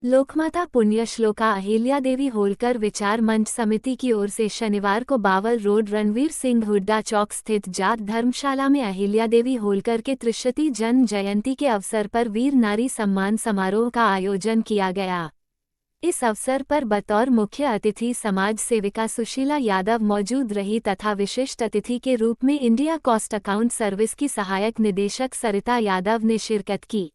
लोकमाता पुण्यश्लोका अहिल्या देवी होलकर विचार मंच समिति की ओर से शनिवार को बावल रोड रणवीर सिंह हुड्डा चौक स्थित जाट धर्मशाला में अहिल्या देवी होलकर के त्रिशती जन्म जयंती के अवसर पर वीर नारी सम्मान समारोह का आयोजन किया गया। इस अवसर पर बतौर मुख्य अतिथि समाज सेविका सुशीला यादव मौजूद रही तथा विशिष्ट अतिथि के रूप में इंडिया कॉस्ट अकाउंट सर्विस की सहायक निदेशक सरिता यादव ने शिरकत की।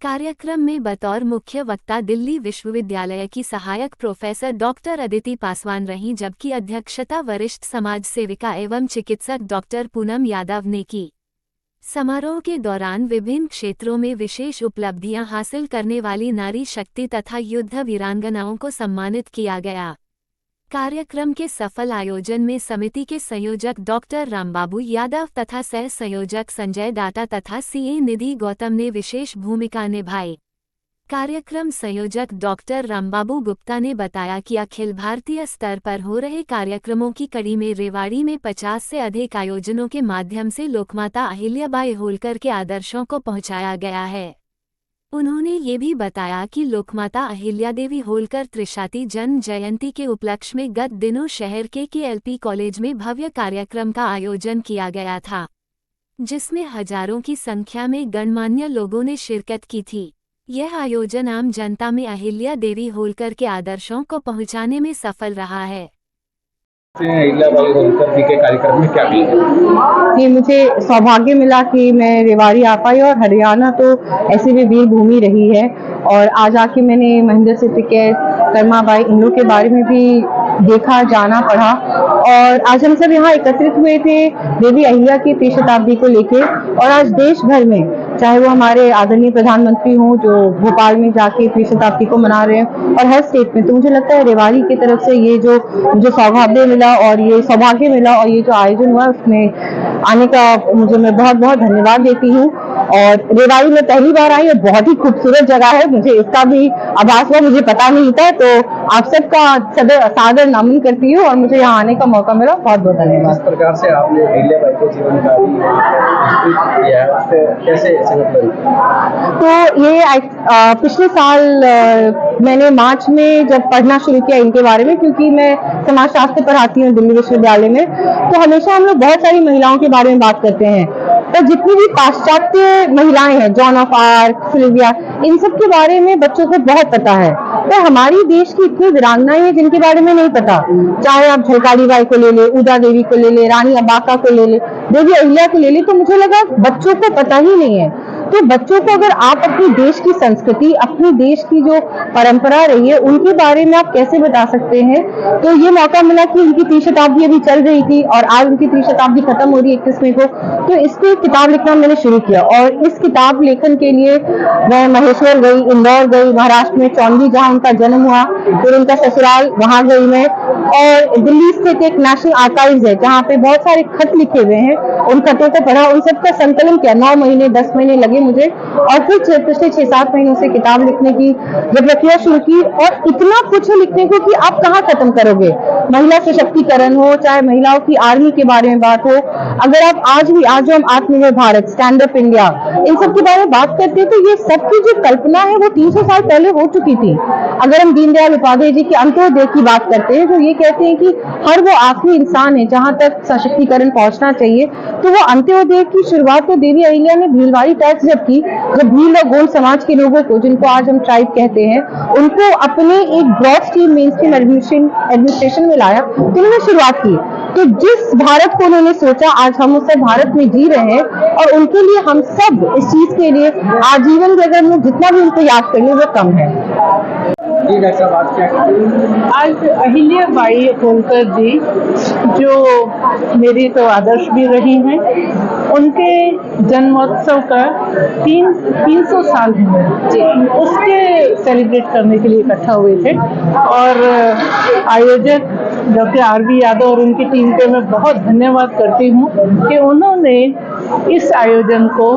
कार्यक्रम में बतौर मुख्य वक्ता दिल्ली विश्वविद्यालय की सहायक प्रोफेसर डॉक्टर अदिति पासवान रहीं, जबकि अध्यक्षता वरिष्ठ समाज सेविका एवं चिकित्सक डॉक्टर पूनम यादव ने की। समारोह के दौरान विभिन्न क्षेत्रों में विशेष उपलब्धियां हासिल करने वाली नारी शक्ति तथा युद्ध वीरांगनाओं को सम्मानित किया गया। कार्यक्रम के सफल आयोजन में समिति के संयोजक डॉक्टर रामबाबू यादव तथा सह संयोजक संजय डाटा तथा सीए निधि गौतम ने विशेष भूमिका निभाई। कार्यक्रम संयोजक डॉक्टर रामबाबू गुप्ता ने बताया कि अखिल भारतीय स्तर पर हो रहे कार्यक्रमों की कड़ी में रेवाड़ी में 50 से अधिक आयोजनों के माध्यम से लोकमाता अहिल्याबाई होलकर के आदर्शों को पहुंचाया गया है। उन्होंने ये भी बताया कि लोकमाता अहिल्या देवी होलकर त्रिशती जन्म जयंती के उपलक्ष्य में गत दिनों शहर के केएलपी कॉलेज में भव्य कार्यक्रम का आयोजन किया गया था, जिसमें हजारों की संख्या में गणमान्य लोगों ने शिरकत की थी। यह आयोजन आम जनता में अहिल्या देवी होलकर के आदर्शों को पहुंचाने में सफल रहा है। अहिल्याबाई होलकर जी के कार्यक्रम में क्या कि मुझे सौभाग्य मिला कि मैं रेवाड़ी आ पाई, और हरियाणा तो ऐसी भी वीर भूमि रही है, और आज आके मैंने महेंद्र सिंह टिकैत, कर्माबाई, इन लोगों के बारे में भी देखा, जाना, पढ़ा। और आज हम सब यहाँ एकत्रित हुए थे देवी अहिल्या की त्रिशताब्दी को लेके, और आज देश भर में, चाहे वो हमारे आदरणीय प्रधानमंत्री हों जो भोपाल में जाके त्रिशताब्दी को मना रहे हैं, और हर स्टेट में, तो मुझे लगता है रेवाड़ी की तरफ से ये जो मुझे सौभाग्य मिला और ये सौभाग्य मिला और ये जो आयोजन हुआ उसमें आने का मैं बहुत बहुत धन्यवाद देती हूँ। और रेवाड़ी में पहली बार आई और बहुत ही खूबसूरत जगह है, मुझे इसका भी आभास हुआ, मुझे पता नहीं था। तो आप सबका सादर नमन करती हूँ और मुझे यहाँ आने का मौका मिला, बहुत बहुत धन्यवाद। इस प्रकार से आपने अहिल्याबाई के जीवन का कैसे तो ये पिछले साल मैंने मार्च में जब पढ़ना शुरू किया इनके बारे में, क्योंकि मैं समाजशास्त्र पढ़ाती हूँ दिल्ली विश्वविद्यालय में, तो हमेशा हम लोग बहुत सारी महिलाओं के बारे में बात करते हैं। तो जितनी भी पाश्चात्य महिलाएं हैं, जॉन ऑफ आर्क, सिल्विया, इन सब के बारे में बच्चों को बहुत पता है। तो हमारी देश की इतनी वीरांगनाएं हैं जिनके बारे में नहीं पता, चाहे आप झलकारी बाई को ले ले, उदा देवी को ले ले, रानी अबाका को ले ले, देवी अहिल्या को ले ले, तो मुझे लगा बच्चों को पता ही नहीं है। तो बच्चों को अगर आप अपने देश की संस्कृति, अपने देश की जो परंपरा रही है, उनके बारे में आप कैसे बता सकते हैं। तो ये मौका मिला कि उनकी त्रिशताब्दी अभी चल रही थी और आज उनकी त्रिशताब्दी खत्म हो रही है 21 को, तो इस पे किताब लिखना मैंने शुरू किया। और इस किताब लेखन के लिए मैं महेश्वर गई, इंदौर गई, महाराष्ट्र में चौंडी जहाँ उनका जन्म हुआ, फिर उनका ससुराल, वहां गई मैं, और दिल्ली स्थित एक नेशनल आर्काइव्स है जहाँ पे बहुत सारे खत लिखे हुए हैं, उन खतों को पढ़ा, उन सबका संकलन किया। 9 महीने 10 महीने लगे मुझे, और फिर पिछले 6-7 महीनों से किताब लिखने की जब प्रक्रिया शुरू की, और इतना कुछ है लिखने को कि आप कहाँ खत्म करोगे। महिला सशक्तिकरण हो, चाहे महिलाओं की आर्मी के बारे में बात हो, अगर आप आज जो हम आत्मनिर्भर भारत, स्टैंड अप इंडिया, इन सब के बारे में बात करते हैं, तो ये सबकी जो कल्पना है वो 300 साल पहले हो चुकी थी। अगर हम दीनदयाल उपाध्याय जी के अंत्योदय की बात करते हैं, तो ये कहते हैं कि हर वो आखिरी इंसान है जहां तक सशक्तिकरण पहुंचना चाहिए। तो वो अंत्योदय की शुरुआत तो देवी अहिल्या ने भीलवाड़ी टैक्स जब की, जब भील और गोंड समाज के लोगों को, जिनको आज हम ट्राइब कहते हैं, उनको अपने एक broad stream main stream administration में लाया, तो उन्होंने शुरुआत की। तो जिस भारत को उन्होंने सोचा, आज हम उस भारत में जी रहे हैं, और उनके लिए हम सब इस चीज के लिए आजीवन के अगर हम जितना भी उनको याद कर ले वो कम है। आज अहिल्याबाई होलकर जी जो मेरी तो आदर्श भी रही हैं, उनके जन्मोत्सव का 300 साल हुए, उसके सेलिब्रेट करने के लिए इकट्ठा हुए थे। और आयोजक डॉक्टर आर.बी. यादव और उनकी टीम पे मैं बहुत धन्यवाद करती हूँ कि उन्होंने इस आयोजन को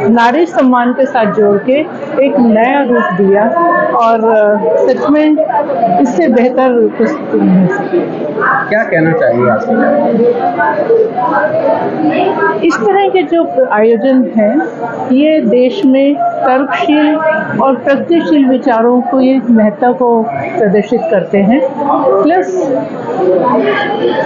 नारी सम्मान के साथ जोड़ के एक नया रूप दिया और सच में इससे बेहतर कुछ नहीं हो सकता। क्या कहना चाहिए आप? इस तरह के जो आयोजन हैं ये देश में तर्कशील और प्रगतिशील विचारों को ये महत्ता को प्रदर्शित करते हैं। प्लस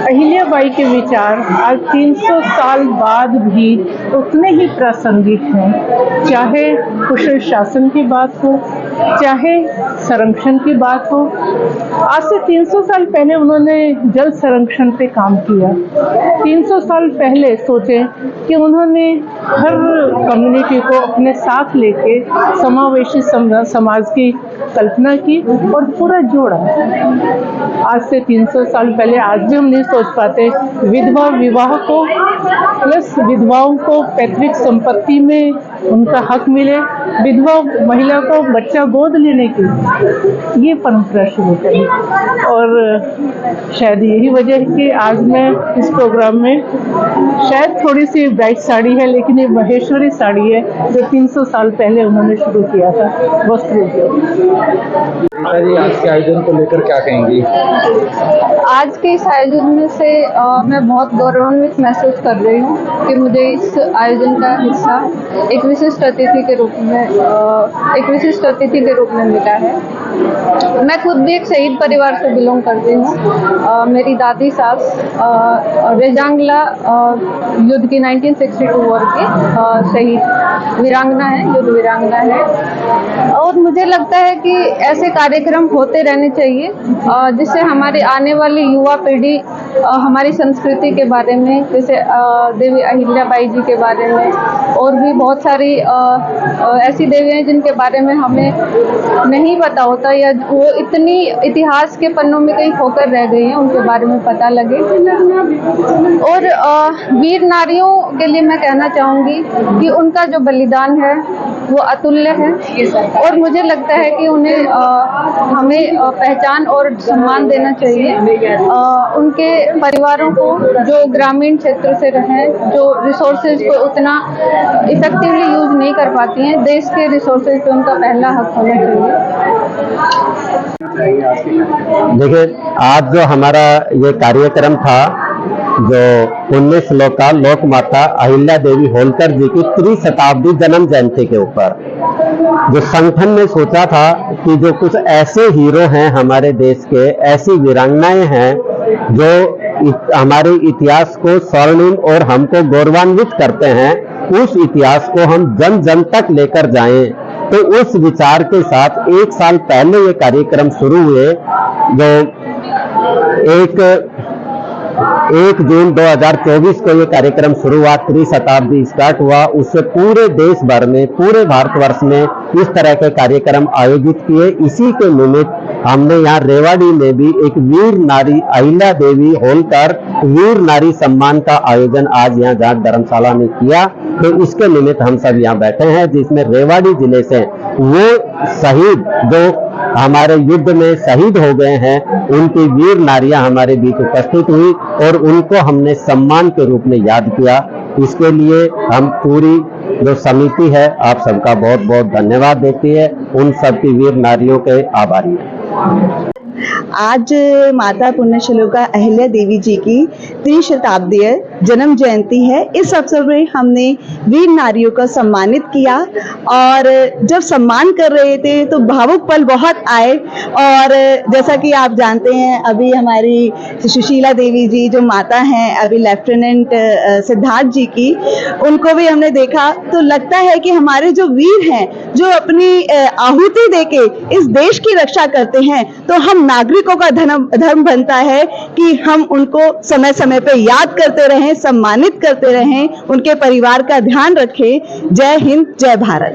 अहिल्याबाई के विचार आज 300 साल बाद भी उतने ही प्रासंगिक हैं, चाहे कुशल शासन की बात हो, चाहे संरक्षण की बात हो। आज से 300 साल पहले उन्होंने जल संरक्षण पे काम किया। 300 साल पहले सोचें कि उन्होंने हर कम्युनिटी को अपने साथ लेके समावेशी समाज की कल्पना की और पूरा जोड़ा। आज से 300 साल पहले आज भी हम नहीं सोच पाते विधवा विवाह को, प्लस विधवाओं को पैतृक संपत्ति में उनका हक मिले, विधवा महिला को बच्चा गोद लेने की ये परंपरा शुरू करी। और शायद यही वजह है कि आज मैं इस प्रोग्राम में शायद थोड़ी सी ब्राइट साड़ी है, लेकिन ये महेश्वरी साड़ी है जो 300 साल पहले उन्होंने शुरू किया था वस्त्र उद्योग। जी, आज के आयोजन को लेकर क्या कहेंगी? आज के इस आयोजन में से मैं बहुत गौरवान्वित महसूस कर रही हूँ कि मुझे इस आयोजन का हिस्सा एक विशिष्ट अतिथि के रूप में मिला है। मैं खुद भी एक शहीद परिवार से बिलोंग करती हूँ। मेरी दादी सास रेजांगला युद्ध की 1962 वॉर की शहीद वीरांगना है, युद्ध वीरांगना है। और मुझे लगता है कि ऐसे कार्यक्रम होते रहने चाहिए जिससे हमारी आने वाली युवा पीढ़ी हमारी संस्कृति के बारे में, जैसे देवी अहिल्याबाई जी के बारे में, और भी बहुत सारी ऐसी देवियाँ हैं जिनके बारे में हमें नहीं पता होता या वो इतनी इतिहास के पन्नों में कहीं खोकर रह गई हैं, उनके बारे में पता लगे। और वीर नारियों के लिए मैं कहना चाहूँगी कि उनका जो बलिदान है वो अतुल्य है और मुझे लगता है कि उन्हें हमें पहचान और सम्मान देना चाहिए। उनके परिवारों को जो ग्रामीण क्षेत्र से रहें, जो रिसोर्सेज को उतना इफेक्टिवली यूज नहीं कर पाती हैं, देश के रिसोर्सेज पे उनका पहला हक होना चाहिए। देखिए, आज जो हमारा ये कार्यक्रम था जो 19 श्लोका लोक माता अहिल्या देवी होलकर जी की त्रिशताब्दी जन्म जयंती के ऊपर जो संगठन ने सोचा था कि जो कुछ ऐसे हीरो हैं हमारे देश के, ऐसी वीरांगनाएं हैं जो हमारे इतिहास को स्वर्णिम और हमको गौरवान्वित करते हैं, उस इतिहास को हम जन जन तक लेकर जाएं। तो उस विचार के साथ 1 साल पहले ये कार्यक्रम शुरू हुए जो 1 जून 2024 को ये कार्यक्रम शुरू हुआ, त्रिशताब्दी स्टार्ट हुआ। उससे पूरे देश भर में, पूरे भारतवर्ष में इस तरह के कार्यक्रम आयोजित किए। इसी के निमित्त हमने यहाँ रेवाड़ी में भी एक वीर नारी अहिल्या देवी होलकर वीर नारी सम्मान का आयोजन आज यहाँ जाट धर्मशाला में किया। तो इसके निमित्त हम सब यहाँ बैठे हैं, जिसमें रेवाड़ी जिले से वो शहीद जो हमारे युद्ध में शहीद हो गए हैं, उनकी वीर नारियां हमारे बीच उपस्थित हुई और उनको हमने सम्मान के रूप में याद किया। इसके लिए हम पूरी जो समिति है आप सबका बहुत बहुत धन्यवाद देती है, उन सब की वीर नारियों के आभारी है। आज माता पुण्यश्लोका अहिल्या देवी जी की त्रिशताब्दीय जन्म जयंती है। इस अवसर पर हमने वीर नारियों को सम्मानित किया और जब सम्मान कर रहे थे तो भावुक पल बहुत आए। और जैसा कि आप जानते हैं, अभी हमारी सुशीला देवी जी जो माता हैं, अभी लेफ्टिनेंट सिद्धार्थ जी की, उनको भी हमने देखा तो लगता है कि हमारे जो वीर हैं, जो अपनी आहुति देके इस देश की रक्षा करते हैं, तो हम नागरिकों का धर्म बनता है कि हम उनको समय समय पे याद करते रहें, सम्मानित करते रहें, उनके परिवार का ध्यान रखें। जय हिंद, जय भारत।